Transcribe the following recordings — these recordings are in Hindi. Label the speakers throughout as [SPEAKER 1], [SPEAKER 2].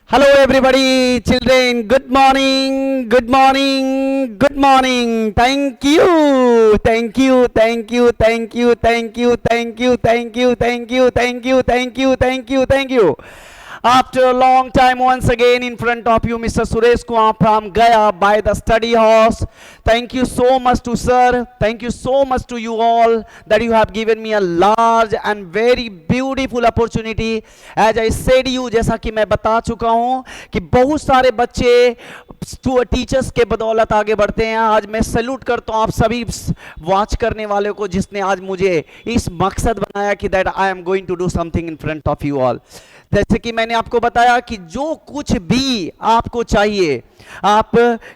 [SPEAKER 1] Hello everybody, children. Good morning, good morning, good morning. Thank you, thank you, thank you, thank you, thank you, thank you, thank you, thank you, thank you, thank you, thank you, thank you. After a long time, once again in front of you, Mr. Suresh Kumar from Gaya by the study house. Thank you so much to sir. Thank you so much to you all that you have given me a large and very beautiful opportunity. As I said you, जैसा कि मैं बता चुका हूँ कि बहुत सारे बच्चे टीचर्स के बदौलत आगे बढ़ते हैं. आज मैं सैल्यूट करता हूँ आप सभी वॉच करने वाले को जिसने आज मुझे इस मकसद बनाया कि that I am going to do something in front of you all. जैसे कि मैंने आपको बताया कि जो कुछ भी आपको चाहिए, आप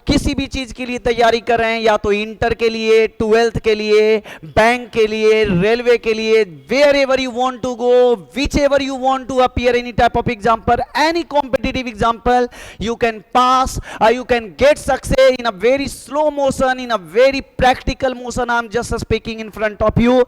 [SPEAKER 1] किसी भी चीज के लिए तैयारी कर रहे हैं, या तो इंटर के लिए, ट्वेल्थ के लिए, बैंक के लिए, रेलवे के लिए, wherever you want to go, whichever you want to appear any type of example, any competitive example, you can pass, you can get success in a very slow motion, in a very practical motion. I am just speaking in front of you.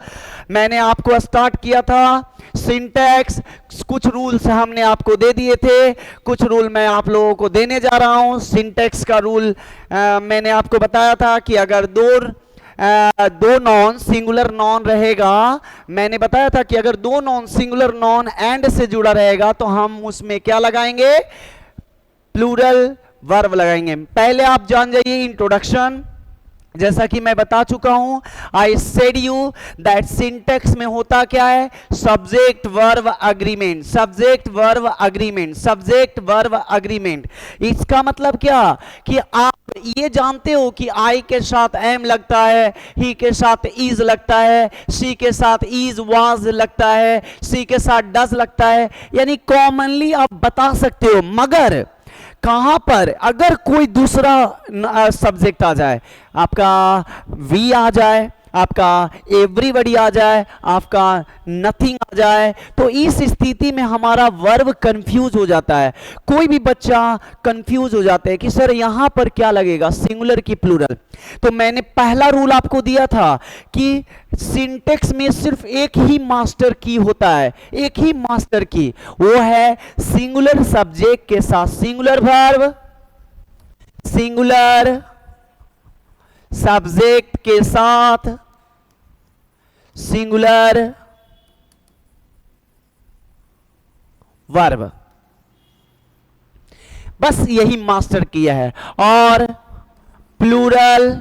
[SPEAKER 1] मैंने आपको स्टार्ट किया था सिंटैक्स. कुछ रूल्स हमने आपको दे दिए थे, कुछ रूल मैं आप लोगों को देने जा रहा हूं. सिंटैक्स का रूल मैंने आपको बताया था कि अगर दो नॉन सिंगुलर नॉन रहेगा, मैंने बताया था कि अगर दो नॉन सिंगुलर नॉन एंड से जुड़ा रहेगा तो हम उसमें क्या लगाएंगे, प्लूरल वर्ब लगाएंगे. पहले आप जान जाइए इंट्रोडक्शन. जैसा कि मैं बता चुका हूं, I said you that syntax में होता क्या है, subject verb agreement, subject verb agreement, subject verb agreement. इसका मतलब क्या कि आप ये जानते हो कि आई के साथ एम लगता है, ही के साथ इज लगता है, सी के साथ इज वाज लगता है, सी के साथ डज लगता है, यानी कॉमनली आप बता सकते हो. मगर कहां पर अगर कोई दूसरा सब्जेक्ट आ जाए, आपका वी आ जाए, आपका एवरीबॉडी आ जाए, आपका नथिंग आ जाए, तो इस स्थिति में हमारा वर्ब कंफ्यूज हो जाता है. कोई भी बच्चा कंफ्यूज हो जाता है कि सर यहां पर क्या लगेगा, सिंगुलर की प्लूरल. तो मैंने पहला रूल आपको दिया था कि सिंटेक्स में सिर्फ एक ही मास्टर की होता है, एक ही मास्टर की, वो है सिंगुलर सब्जेक्ट के साथ सिंगुलर वर्ब, सिंगुलर सब्जेक्ट के साथ सिंगुलर वर्ब. बस यही मास्टर किया है. और प्लूरल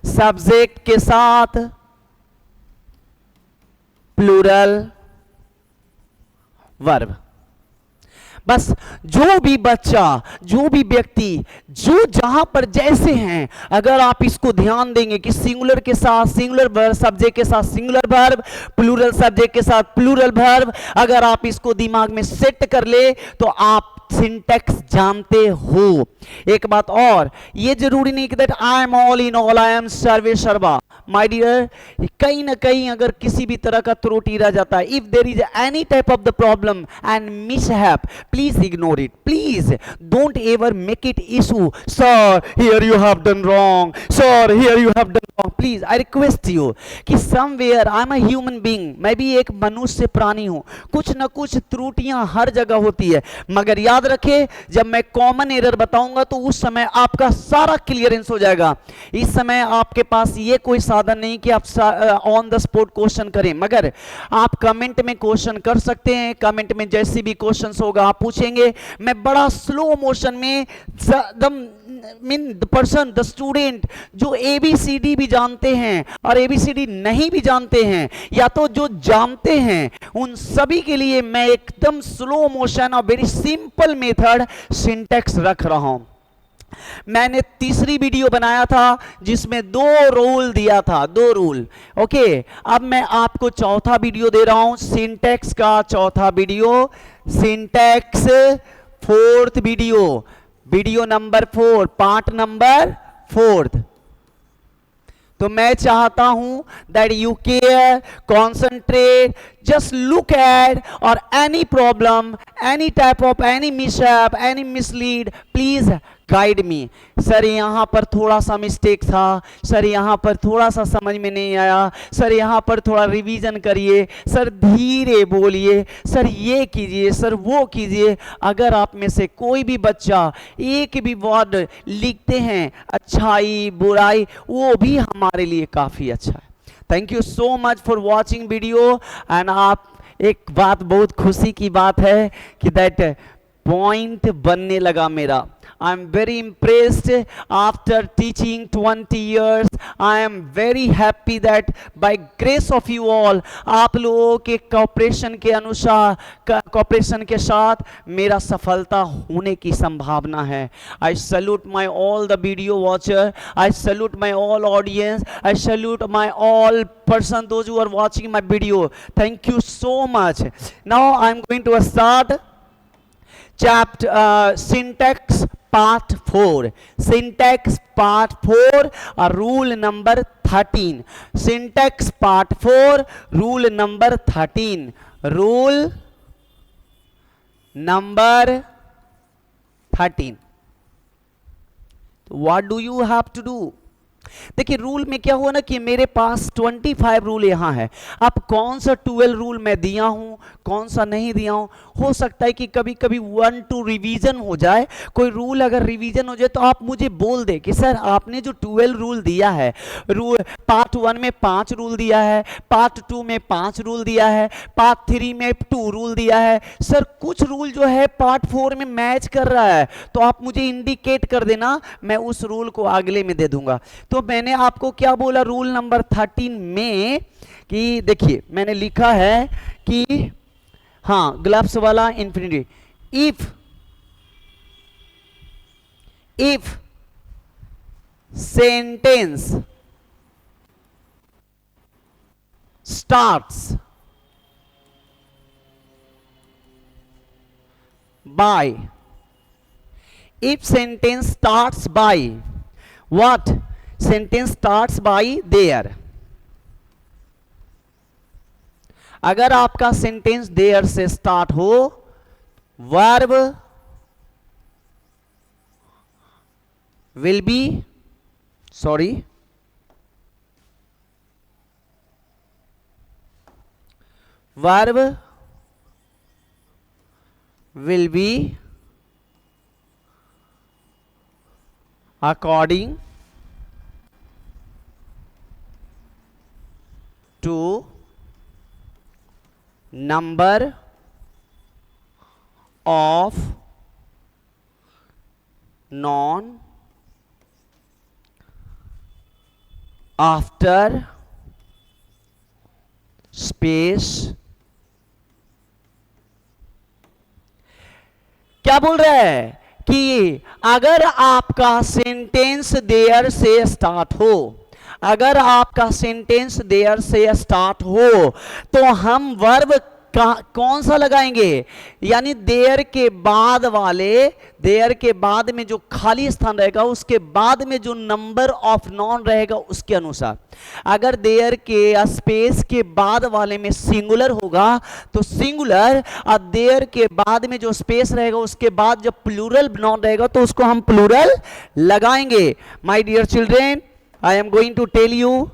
[SPEAKER 1] सब्जेक्ट के साथ प्लूरल वर्ब. बस जो भी बच्चा, जो भी व्यक्ति, जो जहां पर जैसे हैं, अगर आप इसको ध्यान देंगे कि सिंगुलर के साथ सिंगुलर वर्ब, सब्जेक्ट के साथ सिंगुलर वर्ब, प्लूरल सब्जेक्ट के साथ प्लूरल वर्ब, अगर आप इसको दिमाग में सेट कर ले तो आप सिंटैक्स जानते हो. एक बात और, ये जरूरी नहीं कि that I am all in all, I am सर्वे सर्वा. माय डियर, कहीं ना कहीं अगर किसी भी तरह का त्रुटि रह जाता है, if there is any type of the problem and mishap, please ignore it. Please don't ever make it issue. Sir here you have done wrong, sir here you have done wrong. Please I request you कि somewhere I am a human being, मैं भी एक मनुष्य प्राणी हूं, कुछ ना कुछ त्रुटियां हर जगह होती है. मगर याद रखें, जब मैं कॉमन एरर बताऊंगा तो उस समय आपका सारा क्लियरेंस हो जाएगा. इस समय आपके पास ये कोई साधन नहीं कि आप ऑन द स्पॉट क्वेश्चन करें, मगर आप कमेंट में क्वेश्चन कर सकते हैं. कमेंट में जैसे भी क्वेश्चंस होगा आप पूछेंगे, मैं बड़ा स्लो मोशन में द पर्सन, द स्टूडेंट जो एबीसीडी भी जानते हैं और एबीसीडी नहीं भी जानते हैं, या तो जो जानते हैं, उन सभी के लिए मैं एकदम स्लो मोशन और वेरी सिंपल मेथड सिंटैक्स रख रहा हूं. मैंने तीसरी वीडियो बनाया था जिसमें 2 रूल दिया था, 2 रूल. ओके, अब मैं आपको चौथा वीडियो दे रहा हूं, सिंटैक्स का चौथा video, syntax 4th video, video number 4, part number 4. तो मैं चाहता हूं that you care, concentrate, just look at, और any problem, any type of any mishap, any mislead, please guide me. Sir यहाँ पर थोड़ा सा मिस्टेक था, सर यहाँ पर थोड़ा सा समझ में नहीं आया, सर यहाँ पर थोड़ा रिवीजन करिए, सर धीरे बोलिए, सर ये कीजिए, सर वो कीजिए। अगर आप में से कोई भी बच्चा एक भी वर्ड लिखते हैं अच्छाई बुराई, वो भी हमारे लिए काफ़ी अच्छा है। Thank you so much for watching video. And आप, एक बात बहुत खुशी की बात है कि दैट पॉइंट बनने लगा मेरा। I am very impressed after teaching 20 years. I am very happy that by grace of you all, आप लोगों के कॉपरेशन के अनुसार, कॉपरेशन के साथ मेरा सफलता होने की संभावना है। I salute my all the video watcher. I salute my all audience. I salute my all person, those who are watching my video. Thank you so much. Now I am going to start chapter syntax part 4. Syntax part 4, rule number 13. Syntax part 4, rule number 13. Rule number 13. What do you have to do? देखिए रूल में क्या हुआ ना कि मेरे पास 25 रूल यहाँ है। अब कौन सा 12 रूल मैं दिया हूँ, कौन सा नहीं दिया हूँ, हो सकता है कि कभी कभी 1-2 रिवीजन हो जाए। कोई रूल अगर रिवीजन हो जाए तो आप मुझे बोल दे कि सर आपने जो 12 रूल दिया है, रूल पार्ट 1 में 5 रूल दिया है, पार्ट 2 में 5 रूल दिया है, पार्ट 3 में 2 रूल दिया है, सर कुछ रूल जो है पार्ट 4 में मैच कर रहा है, तो आप मुझे इंडिकेट कर देना, मैं उस रूल को अगले में दे दूंगा। तो मैंने आपको क्या बोला रूल नंबर 13 में कि देखिए मैंने लिखा है कि हाँ ग्लव्स वाला infinity, if sentence starts by, if sentence starts by what? Sentence starts by there. अगर आपका सेंटेंस देयर से स्टार्ट हो, verb will B, sorry, verb will B according to number of noun after space। क्या बोल रहा है कि अगर आपका सेंटेंस देयर से स्टार्ट हो, अगर आपका सेंटेंस देयर से स्टार्ट हो तो हम वर्ब कौन सा लगाएंगे, यानी देयर के बाद वाले, देयर के बाद में जो खाली स्थान रहेगा उसके बाद में जो नंबर ऑफ नॉन रहेगा उसके अनुसार। अगर देयर के स्पेस के बाद वाले में सिंगुलर होगा तो सिंगुलर, और देयर के बाद में जो स्पेस रहेगा उसके बाद जब प्लूरल नॉन रहेगा तो उसको हम प्लूरल लगाएंगे। My dear children, I am going to tell you,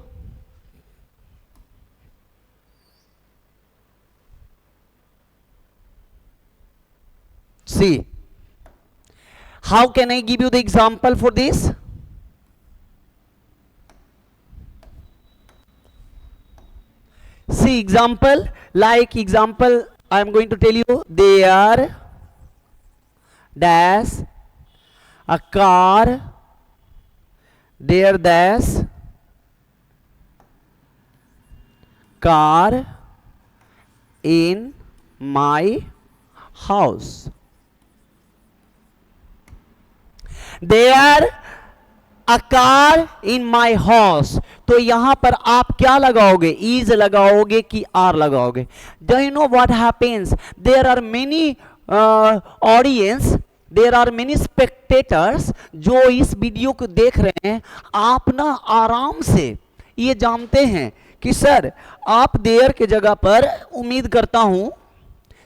[SPEAKER 1] see how can I give you the example for this? See example, like example I am going to tell you, there dash a car, there dash car in my house। There a car in my house, तो यहां पर आप क्या लगाओगे, is लगाओगे कि are लगाओगे? Do you know what happens? There are many audience, there are many spectators जो इस वीडियो को देख रहे हैं। आप ना आराम से ये जानते हैं कि सर आप देयर के जगह पर, उम्मीद करता हूं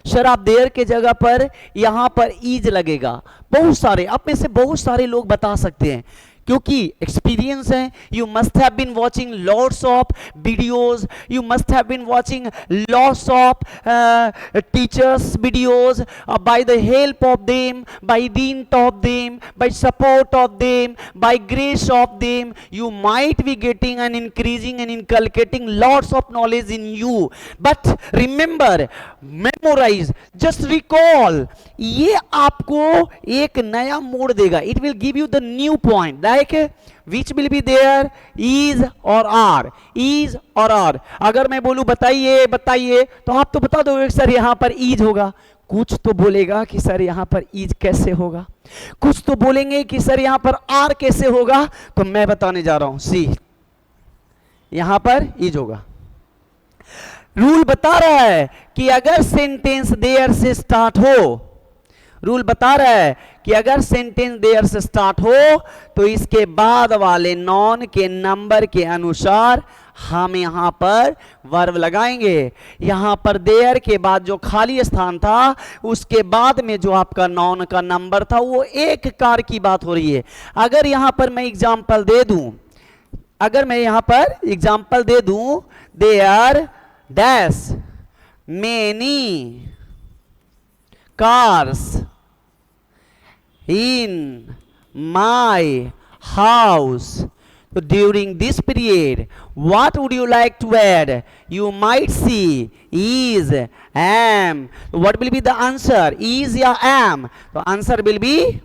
[SPEAKER 1] शराब देयर के जगह पर यहां पर ईज लगेगा। बहुत सारे आप में से बहुत सारे लोग बता सकते हैं, क्योंकि एक्सपीरियंस है। You must have been watching lots of videos, you must have been watching lots of teachers videos, by the help of them, by dint of them, by support of them, by grace of them, you might be getting and increasing and inculcating lots of knowledge in you. But remember, memorize, just recall, ये आपको एक नया मोड़ देगा। It will give you the new point, like which will be there, is or are, is or are। अगर मैं बोलूं बताइए बताइए, तो आप तो बता दोगे सर यहां पर is होगा। कुछ तो बोलेगा कि सर यहां पर इज कैसे होगा, कुछ तो बोलेंगे कि सर यहां पर आर कैसे होगा। तो मैं बताने जा रहा हूं, सी यहां पर इज होगा। रूल बता रहा है कि अगर सेंटेंस देयर से स्टार्ट हो, रूल बता रहा है कि अगर सेंटेंस देयर से स्टार्ट हो तो इसके बाद वाले नॉन के नंबर के अनुसार हम यहां पर वर्ब लगाएंगे। यहां पर देयर के बाद जो खाली स्थान था उसके बाद में जो आपका नॉन का नंबर था वो एक कार की बात हो रही है। अगर यहां पर मैं एग्जांपल दे दूं, अगर मैं यहां पर एग्जांपल दे दूं, there dash many cars in my house, so during this period what would you like to add? You might see is, am, what will be the answer, is या am? so answer will be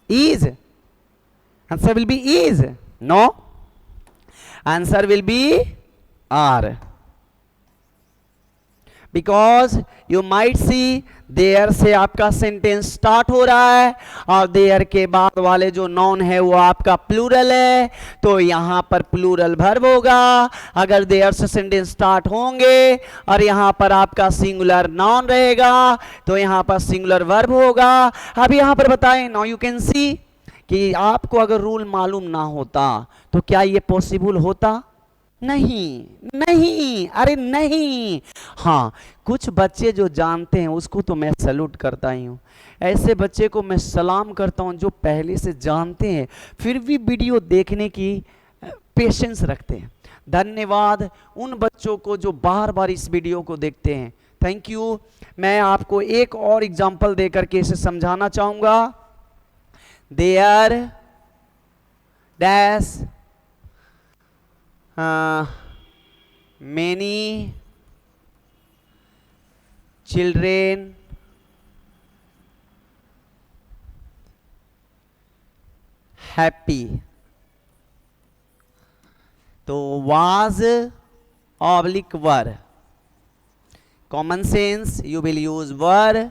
[SPEAKER 1] is, answer will be is, no, answer will be are, because you might see there से आपका सेंटेंस स्टार्ट हो रहा है और देयर के बाद वाले जो नॉन है वो आपका प्लूरल है, तो यहां पर प्लूरल वर्ब होगा। अगर देयर से सेंटेंस स्टार्ट होंगे और यहां पर आपका सिंगुलर नॉन रहेगा तो यहां पर सिंगुलर वर्ब होगा। अब यहां पर बताएं, नाउ यू कैन सी कि आपको अगर रूल मालूम ना होता तो क्या ये पॉसिबल होता? नहीं, नहीं, अरे नहीं। हाँ, कुछ बच्चे जो जानते हैं उसको तो मैं सैल्यूट करता ही हूँ। ऐसे बच्चे को मैं सलाम करता हूँ जो पहले से जानते हैं फिर भी वीडियो देखने की पेशेंस रखते हैं। धन्यवाद उन बच्चों को जो बार बार इस वीडियो को देखते हैं, थैंक यू। मैं आपको एक और एग्जांपल दे करके इसे समझाना चाहूँगा। There dash many children happy, तो was oblique were, common sense you will use were,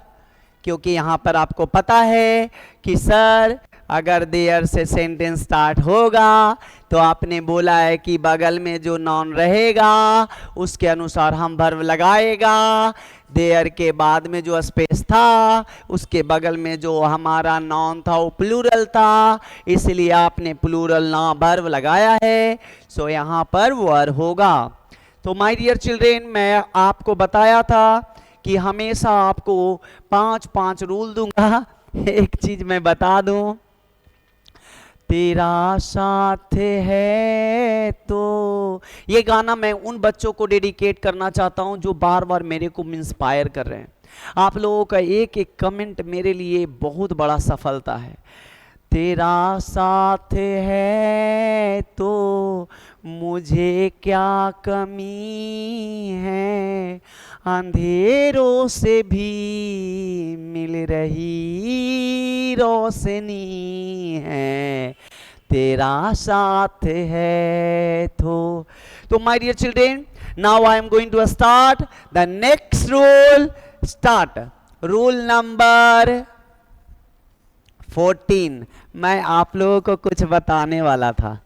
[SPEAKER 1] क्योंकि यहां पर आपको पता है कि सर अगर देयर से सेंटेंस स्टार्ट होगा तो आपने बोला है कि बगल में जो नॉन रहेगा उसके अनुसार हम वर्ब लगाएगा। देयर के बाद में जो स्पेस था उसके बगल में जो हमारा नॉन था वो प्लूरल था, इसलिए आपने प्लूरल ना वर्ब लगाया है, सो यहाँ पर वर्ब होगा। तो माय डियर चिल्ड्रेन, मैं आपको बताया था कि हमेशा आपको 5-5 रूल दूंगा। एक चीज मैं बता दूं, तेरा साथ है तो, ये गाना मैं उन बच्चों को डेडिकेट करना चाहता हूं जो बार बार मेरे को इंस्पायर कर रहे हैं। आप लोगों का एक एक कमेंट मेरे लिए बहुत बड़ा सफलता है। तेरा साथ है तो मुझे क्या कमी है, अंधेरों से भी मिल रही रोशनी है, तेरा साथ है तो my dear children, now I am going to start the next rule. Start rule number 14। मैं आप लोगों को कुछ बताने वाला था।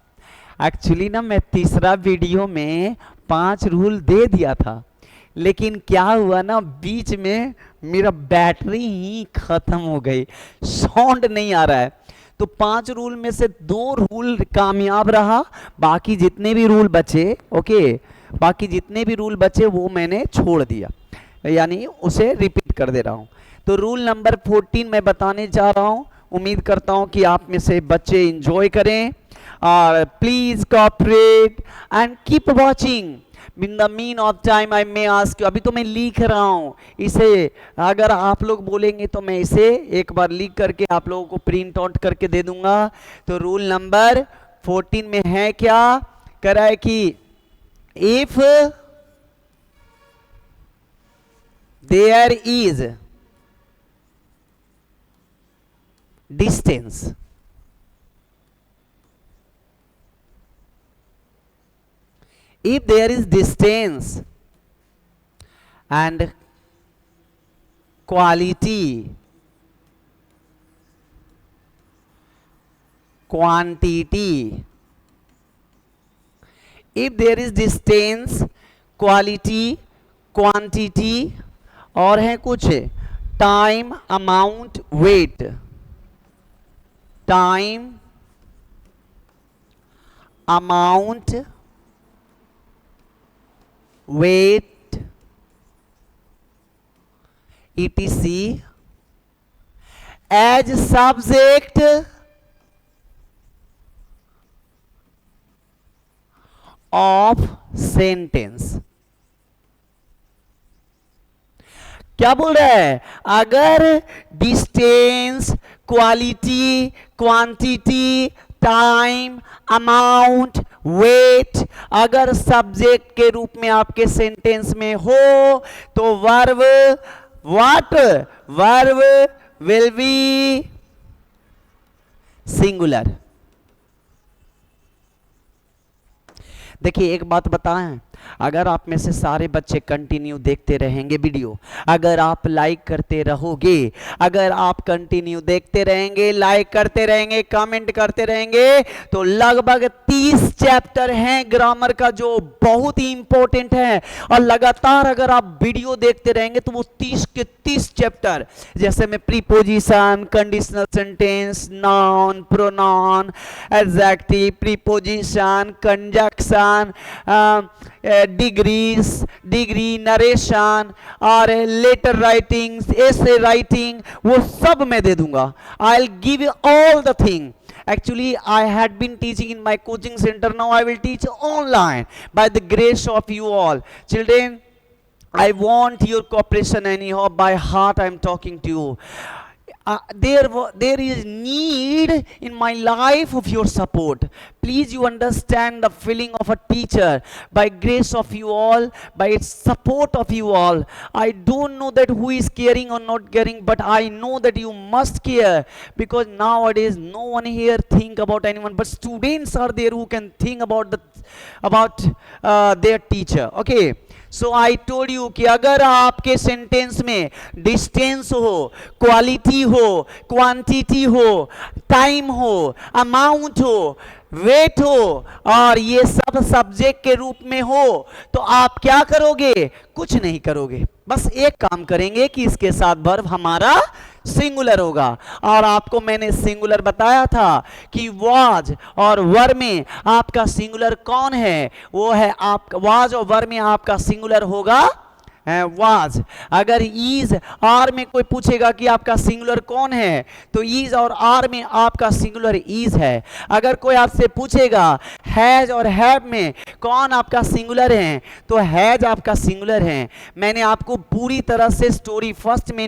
[SPEAKER 1] एक्चुअली ना मैं तीसरा वीडियो में 5 रूल दे दिया था, लेकिन क्या हुआ ना बीच में मेरा बैटरी ही खत्म हो गई, साउंड नहीं आ रहा है। तो 5 रूल में से 2 रूल कामयाब रहा, बाकी जितने भी रूल बचे, ओके, बाकी जितने भी रूल बचे वो मैंने छोड़ दिया। यानी उसे रिपीट कर दे रहा हूं। तो रूल नंबर 14 मैं बताने जा रहा हूं, उम्मीद करता हूं कि आप में से बच्चे एंजॉय करें और please cooperate and keep watching. In the mean of time I may ask you, अभी तो मैं लिख रहा हूं इसे, अगर आप लोग बोलेंगे तो मैं इसे एक बार लिख करके आप लोगों को प्रिंट आउट करके दे दूंगा। तो रूल नंबर 14 में है क्या, कह रहा है कि if there is distance if there is distance and quality quantity, if there is distance quality quantity और है कुछ time amount weight, time amount weight etc as subject of sentence। क्या बोल रहा है, अगर distance quality quantity time amount weight अगर सब्जेक्ट के रूप में आपके सेंटेंस में हो तो verb what, verb will be singular. देखिए एक बात बताएं, अगर आप में से सारे बच्चे कंटिन्यू देखते रहेंगे वीडियो, अगर आप लाइक करते रहोगे, अगर आप कंटिन्यू देखते रहेंगे लाइक करते रहेंगे कमेंट करते रहेंगे, तो लगभग 30 चैप्टर हैं ग्रामर का जो बहुत ही इंपॉर्टेंट है। और लगातार अगर आप वीडियो देखते रहेंगे तो वो 30 के 30 चैप्टर, जैसे में preposition, conditional sentence, noun, pronoun, adjective, preposition, conjunction, degrees, degree, narration और लेटर राइटिंग, एसे राइटिंग, वो सब मैं दे दूंगा। I will give you all the thing. Actually, I had been teaching in my coaching center. Now I will teach online by the grace of you all. Children, I want your cooperation anyhow. By heart, I am talking to you. There is need in my life of your support. Please, you understand the feeling of a teacher. By grace of you all, by support of you all, I don't know that who is caring or not caring, but I know that you must care, because nowadays no one here think about anyone, but students are there who can think about their teacher. Okay. So I told you कि अगर आपके सेंटेंस में डिस्टेंस हो, क्वालिटी हो, क्वांटिटी हो, टाइम हो, अमाउंट हो, वेट हो और ये सब सब्जेक्ट के रूप में हो, तो आप क्या करोगे, कुछ नहीं करोगे, बस एक काम करेंगे कि इसके साथ वर्ब हमारा सिंगुलर होगा। और आपको मैंने सिंगुलर बताया था कि वाज और वर में आपका सिंगुलर कौन है, वो है आपका वाज, और वर में आपका सिंगुलर होगा वाज। अगर ईज आर में कोई पूछेगा कि आपका सिंगुलर कौन है, तो ईज और आर में आपका सिंगुलर ईज है। अगर कोई आपसे पूछेगा हैज और हैव में कौन आपका सिंगुलर है, तो हैज आपका सिंगुलर है। मैंने आपको पूरी तरह से स्टोरी फर्स्ट में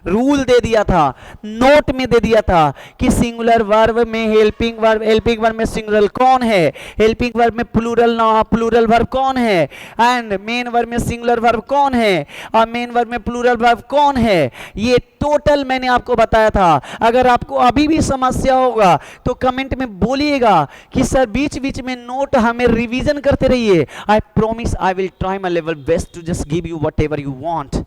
[SPEAKER 1] रूल दे दिया था, नोट में दे दिया था कि सिंगुलर वर्ब में हेल्पिंग वर्ब में सिंगुलर कौन है, हेल्पिंग वर्ब में प्लूरल वर्ब कौन है, एंड मेन वर्ब में सिंगुलर वर्ब कौन है, और मेन वर्ब में प्लूरल वर्ब कौन है। ये टोटल मैंने आपको बताया था। अगर आपको अभी भी समस्या होगा तो कमेंट में बोलिएगा कि सर बीच बीच में नोट हमें रिवीजन करते रहिए। I promise I will try my level best to just give you whatever you want.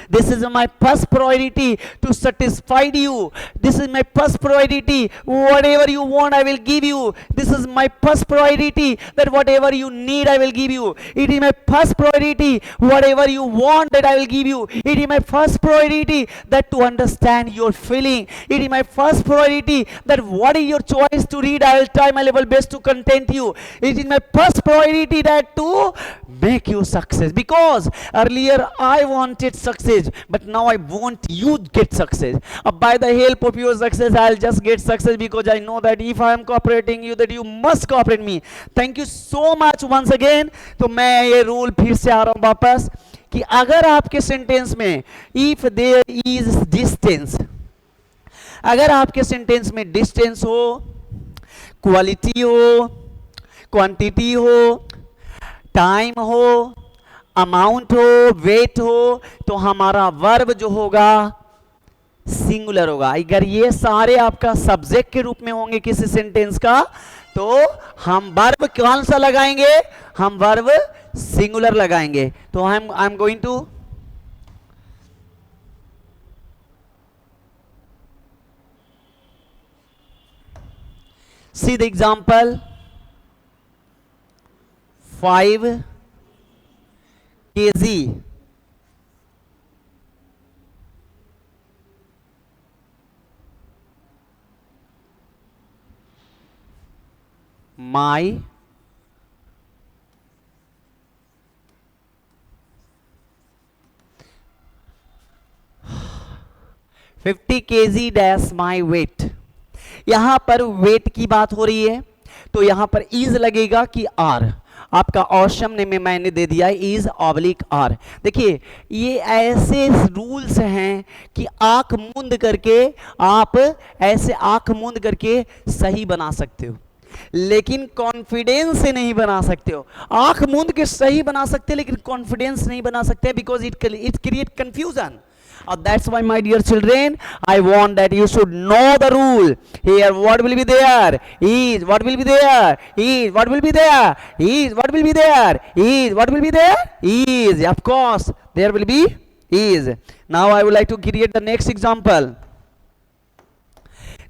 [SPEAKER 1] This is my first priority to satisfy you. This is my first priority. Whatever you want, I will give you. This is my first priority that whatever you need, I will give you. It is my first priority. Whatever you want, that I will give you. It is my first priority that to understand your feeling. It is my first priority that what is your choice to read, I will try my level best to content you. It is my first priority that to make you success, because earlier I wanted success, but now I want you get success. By the help of your success, I'll just get success, because I know that if I am cooperating you, that you must cooperate me. Thank you so much once again. तो मैं ये रूल फिर से आ रहा हूं वापस कि अगर आपके सेंटेंस में if there is distance, अगर आपके सेंटेंस में डिस्टेंस हो, क्वालिटी हो, क्वांटिटी हो, टाइम हो, अमाउंट हो, वेट हो, तो हमारा वर्ब जो होगा सिंगुलर होगा. अगर ये सारे आपका सब्जेक्ट के रूप में होंगे किसी सेंटेंस का, तो हम वर्ब कौन सा लगाएंगे? हम वर्ब सिंगुलर लगाएंगे. तो I am going to see the example. 5 kg my 50 kg dash my weight. यहां पर वेट की बात हो रही है, तो यहां पर इज लगेगा कि आर. आपका ऑप्शन में मैंने दे दिया है इज ऑब्लिक आर. देखिए ये ऐसे रूल्स हैं कि आंख मूंद करके आप ऐसे आंख मूंद करके सही बना सकते हो, लेकिन कॉन्फिडेंस से नहीं बना सकते हो. आंख मूंद के सही बना सकते हो, लेकिन कॉन्फिडेंस नहीं बना सकते, because it create confusion. That's why, my dear children, I want that you should know the rule. Here what will be there? Is what will be there? Is what will be there? Is what will be there? Is what will be there? Is, of course there will be is. Now I would like to create the next example.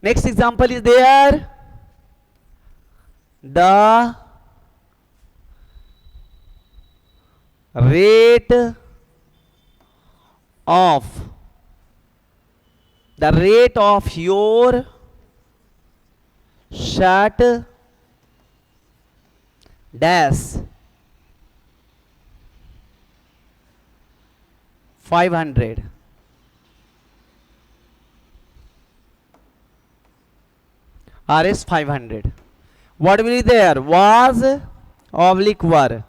[SPEAKER 1] Next example is there. The rate of your shirt dash 500. RS 500. What will be there? Was oblique were.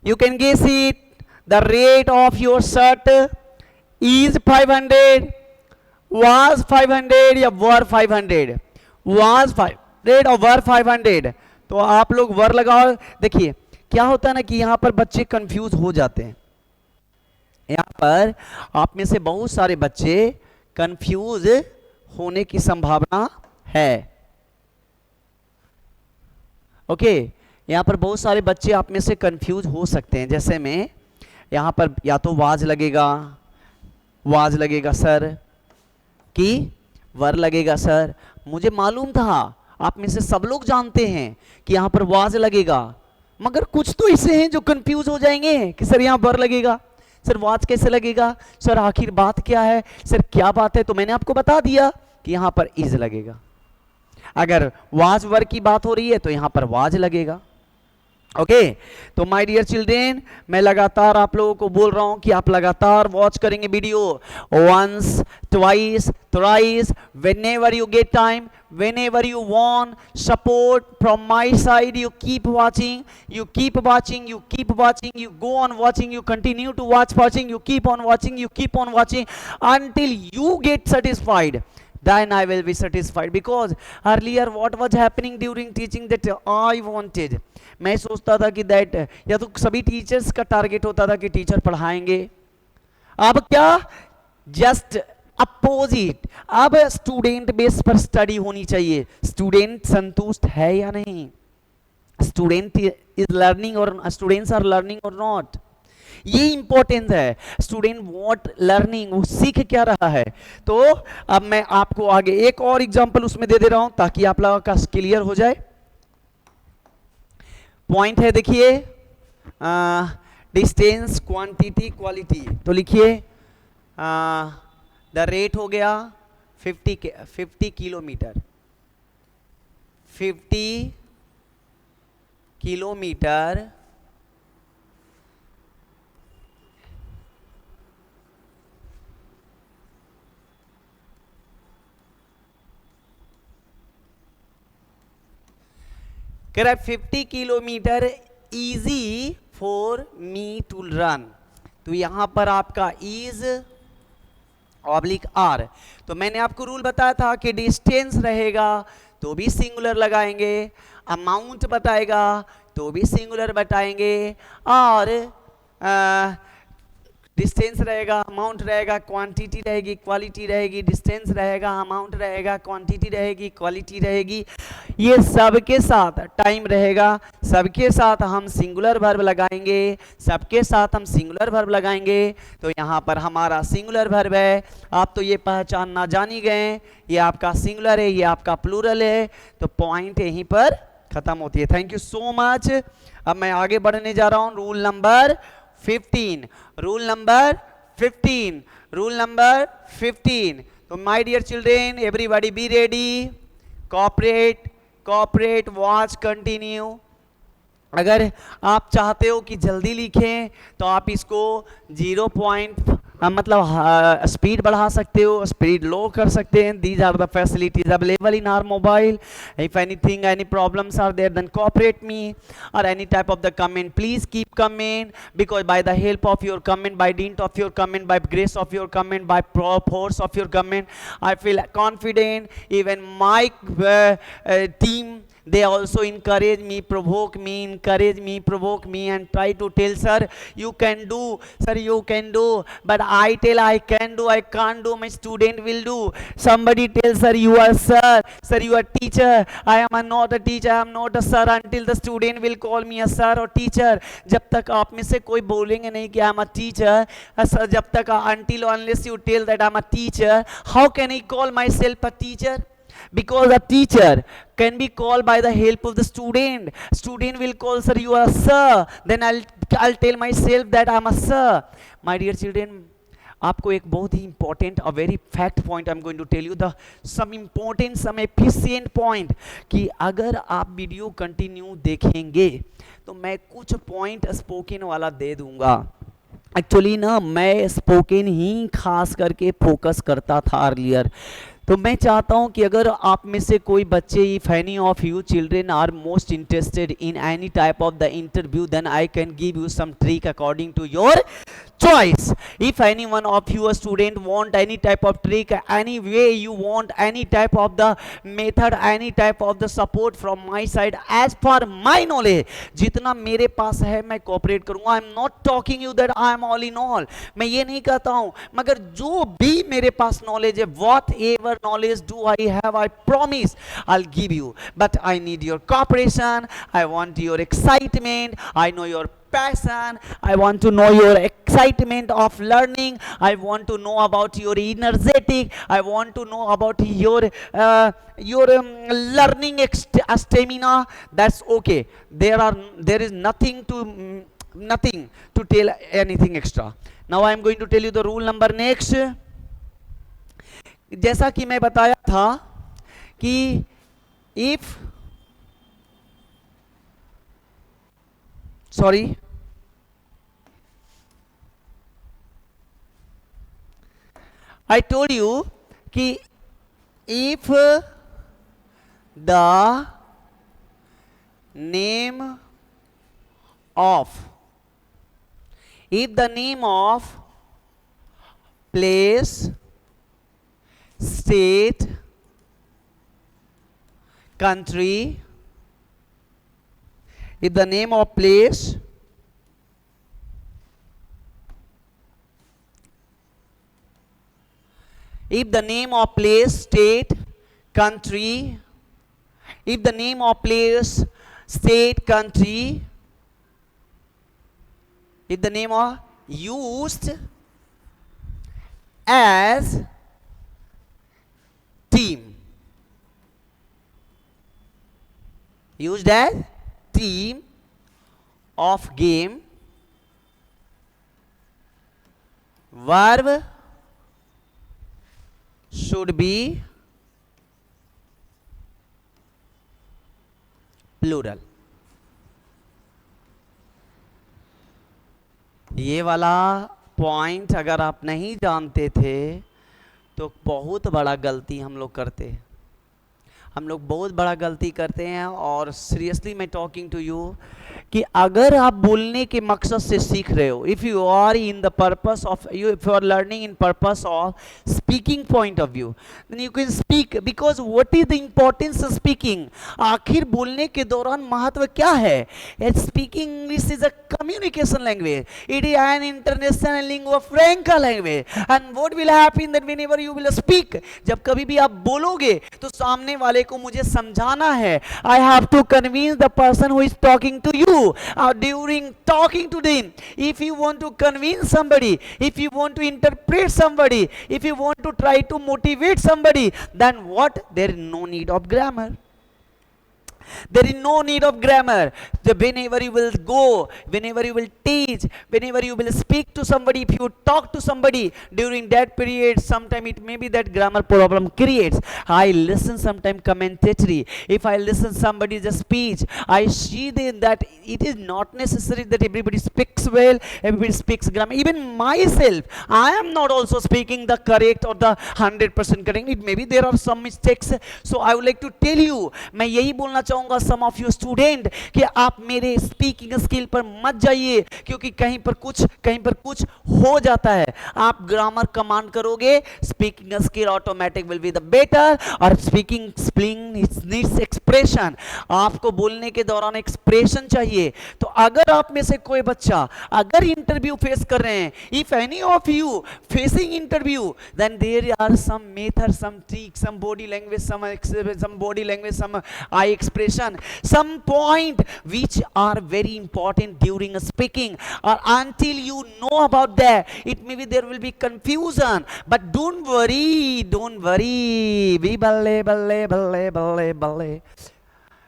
[SPEAKER 1] You can guess it. The rate of your shirt is 500, was 500 या were 500, was 500 और were 500. तो आप लोग वर लगाओ. देखिए क्या होता है ना कि यहाँ पर बच्चे कंफ्यूज हो जाते हैं. यहाँ पर आप में से बहुत सारे बच्चे कंफ्यूज होने की संभावना है. ओके, यहाँ पर बहुत सारे बच्चे आप में से कंफ्यूज हो सकते हैं. जैसे में यहाँ पर या तो वाज लगेगा सर, कि वर लगेगा सर. मुझे मालूम था, आप में से सब लोग जानते हैं कि यहाँ पर वाज लगेगा, मगर कुछ तो ऐसे हैं जो कंफ्यूज हो जाएंगे कि सर यहाँ वर लगेगा, सर वाज कैसे लगेगा, सर आखिर बात क्या है, सर क्या बात है. तो मैंने आपको बता दिया कि यहाँ पर इज लगेगा. अगर वाज वर की बात हो रही है तो यहाँ पर वाज लगेगा. ओके तो माय डियर चिल्ड्रेन, मैं लगातार आप लोगों को बोल रहा हूं कि आप लगातार वॉच करेंगे video. Once, twice, thrice, whenever you get time, whenever you want support from my side, you keep watching, you keep watching, you keep watching, you go on watching, you continue to watching, you keep on watching, you keep on watching until you get satisfied. Then I will be satisfied, because earlier what was happening during teaching that I wanted, मैं सोचता था कि दैट, या तो सभी टीचर्स का टारगेट होता था कि टीचर पढ़ाएंगे. अब क्या, जस्ट अपोजिट. अब स्टूडेंट बेस पर स्टडी होनी चाहिए. स्टूडेंट संतुष्ट है या नहीं, स्टूडेंट इज लर्निंग और स्टूडेंट्स आर लर्निंग और नॉट. ये इंपॉर्टेंट है, स्टूडेंट व्हाट लर्निंग, वो सीख क्या रहा है। तो अब मैं आपको आगे एक और एग्जांपल उसमें दे दे रहा हूं ताकि आप लोगों का क्लियर हो जाए। पॉइंट है देखिए, डिस्टेंस, क्वांटिटी, क्वालिटी। तो लिखिए द रेट हो गया 50 किलोमीटर, 50 किलोमीटर कह रहा है 50 kilometre easy for me to run. तो यहां पर आपका इज ऑब्लिक आर। तो मैंने आपको रूल बताया था कि डिस्टेंस रहेगा तो भी सिंगुलर लगाएंगे, अमाउंट बताएगा तो भी सिंगुलर बताएंगे, और डिस्टेंस रहेगा, अमाउंट रहेगा, क्वांटिटी रहेगी, क्वालिटी रहेगी, डिस्टेंस रहेगा, अमाउंट रहेगा, क्वांटिटी रहेगी, क्वालिटी रहेगी, ये सबके साथ टाइम रहेगा, सबके साथ हम सिंगुलर वर्ब लगाएंगे, सबके साथ हम सिंगुलर वर्ब लगाएंगे। तो यहाँ पर हमारा सिंगुलर वर्ब है। आप तो ये पहचानना जान ही गए, ये आपका सिंगुलर है, ये आपका प्लूरल है। तो पॉइंट यहीं पर खत्म होती है। Thank you so much. अब मैं आगे बढ़ने जा रहा हूँ। Rule number 15, rule number 15, rule number 15। तो my dear children, everybody be ready, cooperate, cooperate, watch, continue. अगर आप चाहते हो कि जल्दी लिखें तो आप इसको 0 पॉइंट मतलब स्पीड बढ़ा सकते हो, स्पीड लो कर सकते हैं। These are the facilities available in our mobile. If anything, any problems are there, then cooperate me, or any type of the comment, please keep comment, because by the help of your comment, by dint of your comment, by grace of your comment, by force of your comment, I feel confident. Even my team, they also encourage me, provoke me, and try to tell, sir you can do, sir you can do, but I tell I can do, I can't do, my student will do. Somebody tells, sir you are sir you are teacher, I am not a teacher, I am not a sir, until the student will call me a sir or teacher. जब तक आप में से कोई बोलेंगे नहीं कि I am a teacher, जब तक until unless you tell that I am a teacher, how can I call myself a teacher? Because a teacher can be called by the help of the student. Student will call, sir you are a sir, then I'll tell myself that I'm a sir. My dear children, आपको एक बहुत ही important, a very fact point I am going to tell you, the some important, some efficient point, कि अगर आप वीडियो कंटिन्यू देखेंगे तो मैं कुछ पॉइंट स्पोकन वाला दे दूंगा। एक्चुअली ना मैं स्पोकन ही खास करके फोकस करता था अर्लियर। तो मैं चाहता हूं कि अगर आप में से कोई बच्चे, if any of you children are most interested in any type of the interview, then I can give you some trick according to your choice. If any one of you a student want any type of trick, any way you want, any type of the method, any type of the support from my side, as per my knowledge, जितना मेरे पास है मैं cooperate करूंगा। I am not talking you that I am all in all, मैं ये नहीं कहता हूं, मगर जो भी मेरे पास knowledge है, whatever knowledge do I have, I promise I'll give you, but I need your cooperation, I want your excitement, I know your passion, I want to know your excitement of learning, I want to know about your energetic, I want to know about your learning stamina. That's okay, there is nothing to tell anything extra. Now I am going to tell you the rule number next. जैसा कि मैं बताया था कि if sorry, I told you कि if the name of place, state, country, if the name of place, if the name of place, state, country, if the name of place, state, country, if the name of used as team, used as team of game, verb should be plural. ये वाला पॉइंट अगर आप नहीं जानते थे तो बहुत बड़ा गलती हम लोग करते हैं, हम लोग बहुत बड़ा गलती करते हैं। और सीरियसली मैं टॉकिंग टू यू कि अगर आप बोलने के मकसद से सीख रहे हो, if you are in the purpose of you, if you are learning in purpose of speaking point of view, then you can speak, because what is the importance of speaking. आखिर बोलने के दौरान महत्व क्या है? Speaking English is a communication language, it is an international lingua franca language, and what will happen that whenever you will speak, जब कभी भी आप बोलोगे तो सामने वाले को मुझे समझाना है, I have to convince the person who is talking to you during talking to them. If you want to convince somebody, if you want to interpret somebody, if you want to try to motivate somebody, then what? There is no need of grammar. There is no need of grammar. Whenever you will go, whenever you will teach, whenever you will speak to somebody, if you talk to somebody during that period, sometime it may be that grammar problem creates. I listen sometime commentary. If I listen somebody's speech, I see that it is not necessary that everybody speaks well, everybody speaks grammar. Even myself, I am not also speaking the correct or the 100% correct. It maybe there are some mistakes. So I would like to tell you, मैं यही बोलना चाहूंगा सम ऑफ यू स्टूडेंट कि आप मेरे स्पीकिंग स्किल पर मत जाइए, क्योंकि कहीं पर कुछ हो जाता है। आप ग्रामर कमांड करोगे, speaking skill automatic will be the better. और स्पीकिंग नीड्स एक्सप्रेशन, आपको बोलने के दौरान एक्सप्रेशन चाहिए। तो अगर आप में से कोई बच्चा अगर इंटरव्यू फेस कर रहे हैं, if any of you facing interview, then there are some method, some trick, some body language, some eye expression, some point which are very important during speaking, or until you know about that, it maybe there will be confusion. But don't worry, be balle.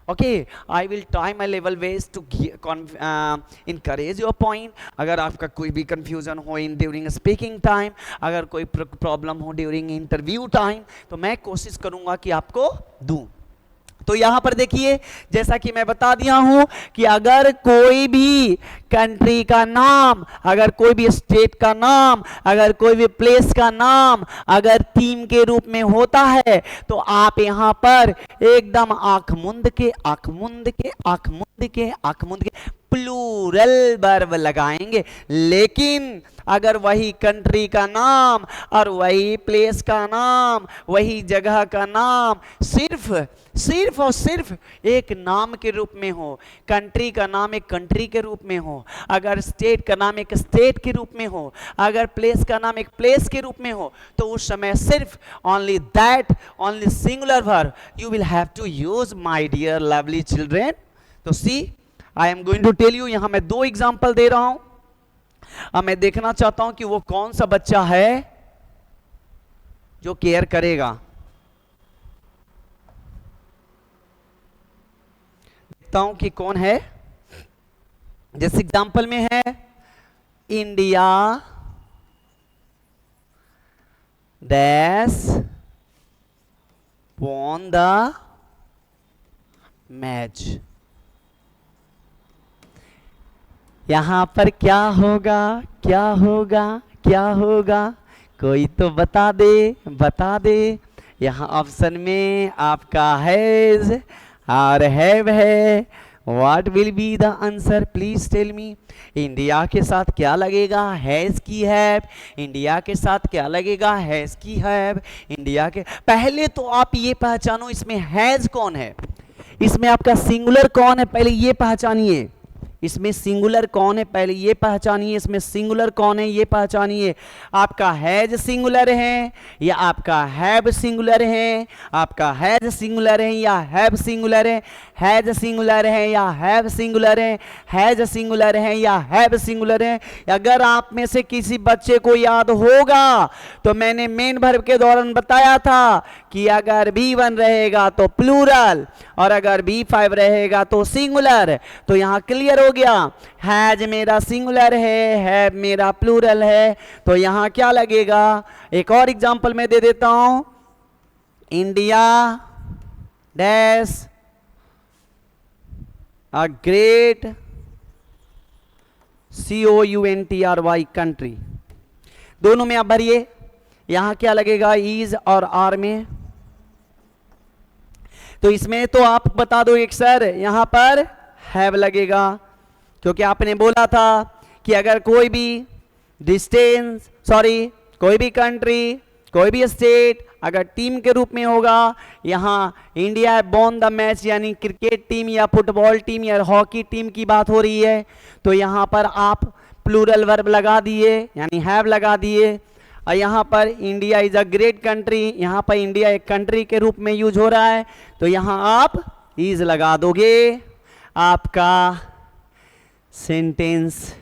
[SPEAKER 1] Okay, I will try my level best to encourage your point. अगर आपका कोई भी confusion हो in during speaking time, अगर कोई problem हो during interview time, तो मैं कोशिश करूंगा कि आपको दूं। तो यहां पर देखिए, जैसा कि मैं बता दिया हूं कि अगर कोई भी कंट्री का नाम, अगर कोई भी स्टेट का नाम, अगर कोई भी प्लेस का नाम अगर थीम के रूप में होता है, तो आप यहां पर एकदम आंख मूंद के प्लूरल वर्ब लगाएंगे। लेकिन अगर वही कंट्री का नाम और वही प्लेस का नाम, वही जगह का नाम सिर्फ और सिर्फ एक नाम के रूप में हो, कंट्री का नाम एक कंट्री के रूप में हो, अगर स्टेट का नाम एक स्टेट के रूप में हो, अगर प्लेस का नाम एक प्लेस के रूप में हो, तो उस समय सिर्फ only singular verb you will have to use, my dear lovely children. तो see, I am going to tell you, यहां मैं 2 एग्जाम्पल दे रहा हूं। अब मैं देखना चाहता हूं कि वो कौन सा बच्चा है जो केयर करेगा। देखता हूं कि कौन है। जिस एग्जाम्पल में है India dash won the match, यहां पर क्या होगा कोई तो बता दे। यहां ऑप्शन में आपका हैज और हैव है। What will be the answer, please tell me. India के साथ क्या लगेगा, हैज की हैव। इंडिया के साथ क्या लगेगा, हैज की हैव। इंडिया के पहले तो आप ये पहचानो इसमें हैज कौन है, इसमें आपका सिंगुलर कौन है, पहले ये पहचानिए। इसमें सिंगुलर कौन है पहले ये पहचानिए, इसमें सिंगुलर कौन है ये पहचानिए। आपका हैज सिंगुलर है या आपका हैव सिंगुलर है, आपका हैज सिंगुलर है या हैव सिंगुलर है, हैज सिंगुलर है या हैव सिंगुलर है, हैज सिंगुलर है या हैव सिंगुलर है। अगर आप में से किसी बच्चे को याद होगा तो मैंने मेन वर्ब के दौरान बताया था कि अगर B1 रहेगा तो प्लूरल और अगर B5 रहेगा तो सिंगुलर। तो यहां क्लियर हो गया, हैज मेरा सिंगुलर है मेरा प्लूरल है, तो यहां क्या लगेगा। एक और एग्जांपल मैं दे देता हूं, India dash a great COUNTRY country. दोनों में आप भरिए, यहां क्या लगेगा इज और आर में। तो इसमें तो आप बता दो एक सर, यहां पर हैव लगेगा क्योंकि आपने बोला था कि अगर कोई भी डिस्टेंस कोई भी कंट्री कोई भी स्टेट अगर टीम के रूप में होगा, यहाँ इंडिया बोन द मैच यानी क्रिकेट टीम या फुटबॉल टीम या हॉकी टीम की बात हो रही है, तो यहाँ पर आप प्लूरल वर्ब लगा दिए यानी हैव लगा दिए। और यहाँ पर India is a great country, यहाँ पर इंडिया एक कंट्री के रूप में यूज हो रहा है, तो यहाँ आप इज लगा दोगे, आपका सेंटेंस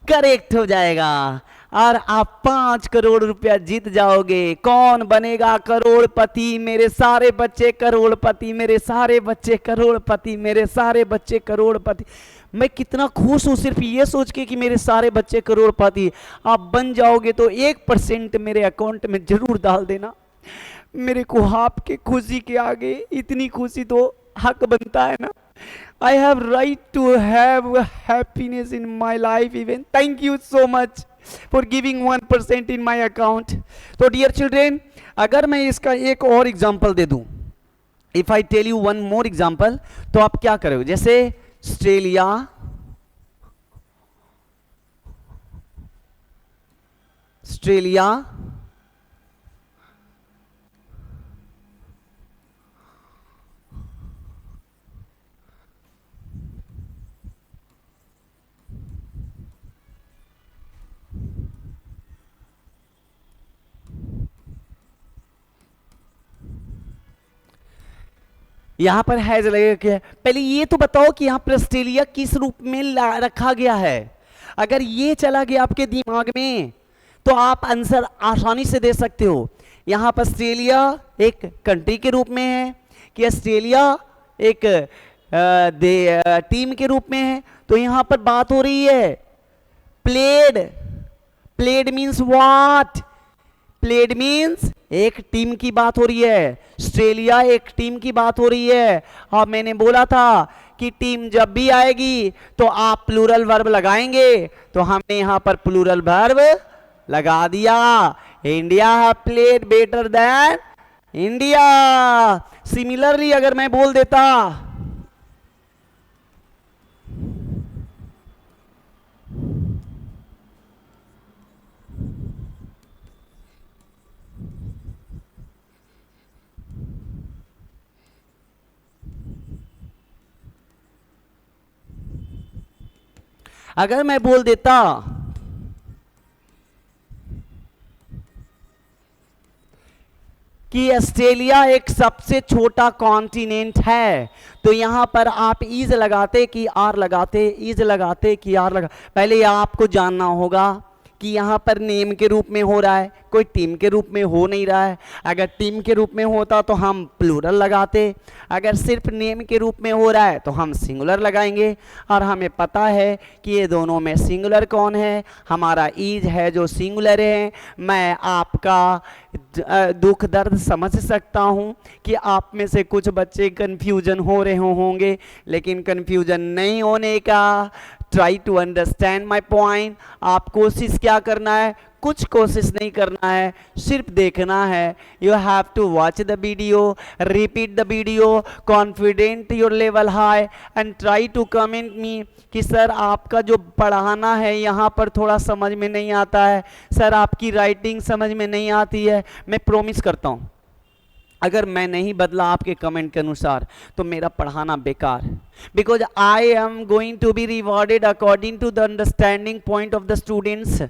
[SPEAKER 1] करेक्ट हो जाएगा और आप 5 करोड़ रुपया जीत जाओगे। कौन बनेगा करोड़पति? मेरे सारे बच्चे करोड़पति, मेरे सारे बच्चे करोड़पति, मेरे सारे बच्चे करोड़पति। मैं कितना खुश हूं सिर्फ ये सोच के कि मेरे सारे बच्चे करोड़पति। आप बन जाओगे तो 1% मेरे अकाउंट में जरूर डाल देना। मेरे को आपके खुशी के आगे इतनी खुशी तो हक बनता है ना। I have right to have happiness in my life even. Thank you so much for giving 1% in my account. तो dear children, अगर मैं इसका एक और एग्जाम्पल दे दूं, if I tell you one more example, तो आप क्या करोगे? जैसे ऑस्ट्रेलिया, यहां पर हैज लगेगा क्या? पहले ये तो बताओ कि यहां पर ऑस्ट्रेलिया किस रूप में रखा गया है। अगर ये चला गया आपके दिमाग में तो आप आंसर आसानी से दे सकते हो। यहां पर ऑस्ट्रेलिया एक कंट्री के रूप में है कि ऑस्ट्रेलिया एक टीम के रूप में है, तो यहां पर बात हो रही है played means what? Played means एक टीम की बात हो रही है, ऑस्ट्रेलिया एक टीम की बात हो रही है। और मैंने बोला था कि टीम जब भी आएगी तो आप प्लूरल वर्ब लगाएंगे, तो हमने यहां पर प्लूरल वर्ब लगा दिया। India have played better than India. Similarly अगर मैं बोल देता कि ऑस्ट्रेलिया एक सबसे छोटा कॉन्टिनेंट है, तो यहां पर आप इज लगाते कि आर लगाते, इज लगाते कि आर लगा। पहले आपको जानना होगा कि यहां पर नेम के रूप में हो रहा है, कोई टीम के रूप में हो नहीं रहा है। अगर टीम के रूप में होता तो हम प्लूरल लगाते, अगर सिर्फ नेम के रूप में हो रहा है तो हम सिंगुलर लगाएंगे। और हमें पता है कि ये दोनों में सिंगुलर कौन है, हमारा इज है जो सिंगुलर है। मैं आपका दुख दर्द समझ सकता हूं कि आप में से कुछ बच्चे कंफ्यूजन हो रहे होंगे, लेकिन कंफ्यूजन नहीं होने का। Try to understand my point. आप कोशिश क्या करना है? कुछ कोशिश नहीं करना है, सिर्फ देखना है। You have to watch the video, repeat the video, confident your level high and try to comment me कि सर आपका जो पढ़ाना है यहाँ पर थोड़ा समझ में नहीं आता है, सर आपकी राइटिंग समझ में नहीं आती है। मैं प्रॉमिस करता हूँ अगर मैं नहीं बदला आपके कमेंट के अनुसार तो मेरा पढ़ाना बेकार, because I am going to be rewarded according to the understanding point of the students.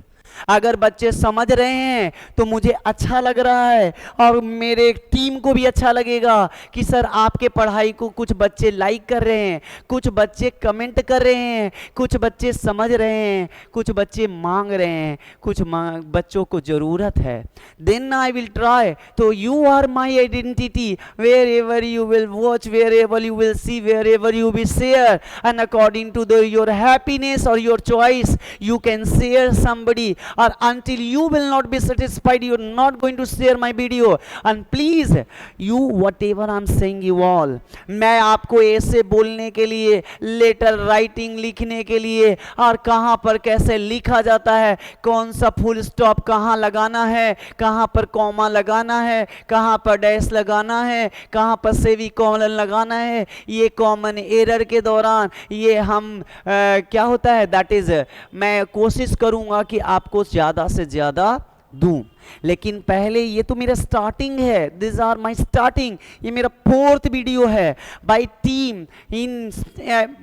[SPEAKER 1] अगर बच्चे समझ रहे हैं तो मुझे अच्छा लग रहा है और मेरे टीम को भी अच्छा लगेगा कि सर आपके पढ़ाई को कुछ बच्चे लाइक कर रहे हैं, कुछ बच्चे कमेंट कर रहे हैं, कुछ बच्चे समझ रहे हैं, कुछ बच्चे मांग रहे हैं, कुछ बच्चों को ज़रूरत है। Then I will try. तो you are my identity, wherever you will watch, wherever you will see, wherever you will share, and according to the your happiness और your choice you can share somebody, or until you will not be satisfied you're not going to share my video. And please you, whatever I'm saying you all, मैं आपको ऐसे बोलने के लिए, लेटर राइटिंग लिखने के लिए, और कहाँ पर कैसे लिखा जाता है, कौन सा फुल स्टॉप कहाँ लगाना है, कहाँ पर कॉमा लगाना है, कहाँ पर डैश लगाना है, कहाँ पर सेमीकोलन लगाना है, ये कॉमन एरर के दौरान ये हम क्या होता है, दैट इज मैं कोशिश करूंगा कि आपको ज्यादा से ज्यादा दूं। लेकिन पहले ये तो मेरा स्टार्टिंग है, दिस आर माय स्टार्टिंग, ये मेरा 4th वीडियो है बाय टीम। इन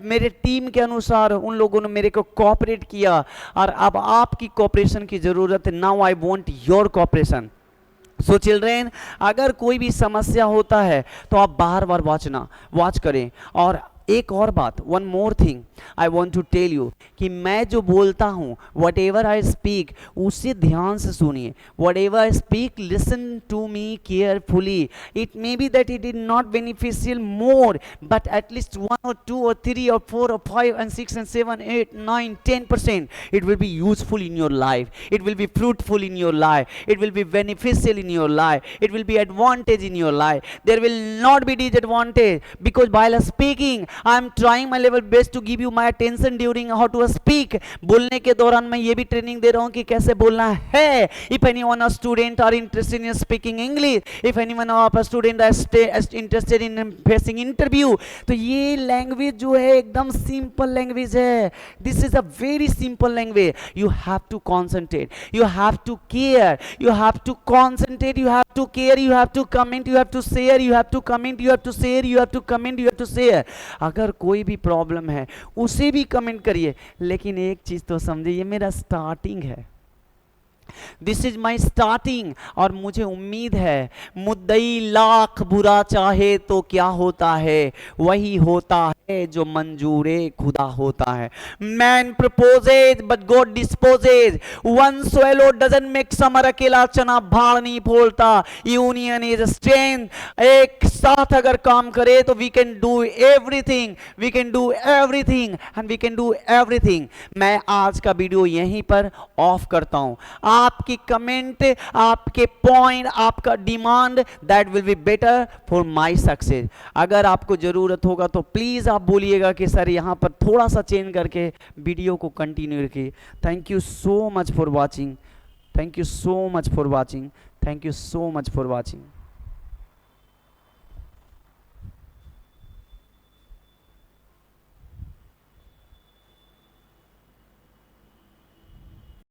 [SPEAKER 1] मेरे टीम के अनुसार उन लोगों ने मेरे को कोऑपरेट किया और अब आपकी कोऑपरेशन की जरूरत है। Now I want your cooperation. So children, अगर कोई भी समस्या होता है तो आप बार बार वॉच करें। और एक और बात, one more thing I want to tell you, कि मैं जो बोलता हूँ, वट एवर आई स्पीक, उसे ध्यान से सुनिए। Whatever I speak, listen to me carefully. It may be that it is not beneficial more, but at least 1 or 2 or 3 or 4 or 5 and 6 and 7, 8, 9, 10%, it will be useful in your life, it will be fruitful in your life, it will be beneficial in your life, it will be advantage in your life, there will not be disadvantage, because while speaking I am trying my level best to give you my attention during how to speak. बोलने के दौरान मैं ये भी ट्रेनिंग दे रहा हूँ कि कैसे बोलना है। If anyone of student are interested in speaking English, if anyone of a student is interested in facing interview, तो ये लैंग्वेज जो है एकदम सिंपल लैंग्वेज है। This is a very simple language. You have to concentrate, you have to care, you have to concentrate, you have to care, you have to comment, you have to share, you have to comment, you have to share, you have to comment, you have to share. अगर कोई भी प्रॉब्लम है उसे भी कमेंट करिए, लेकिन एक चीज तो समझिए, ये मेरा स्टार्टिंग है, दिस इज माई स्टार्टिंग। और मुझे उम्मीद है मुद्दई लाख बुरा चाहे तो क्या होता है, वही होता है जो मंजूरे खुदा होता है। Man proposes but God disposes, one swallow doesn't make summer, अकेला चना भाड़ नहीं फोड़ता। यूनियन इज स्ट्रेंथ, एक साथ अगर काम करे तो we can do everything, we can do everything and we can do everything. मैं आज का वीडियो यहीं पर ऑफ करता हूं। आपकी कमेंट, आपके पॉइंट, आपका demand, that will be better for my success. अगर आपको जरूरत होगा तो प्लीज आप बोलिएगा कि सर यहां पर थोड़ा सा चेंज करके वीडियो को कंटिन्यू रखिए। Thank you so much for watching, thank you so much for watching, thank you so much for watching.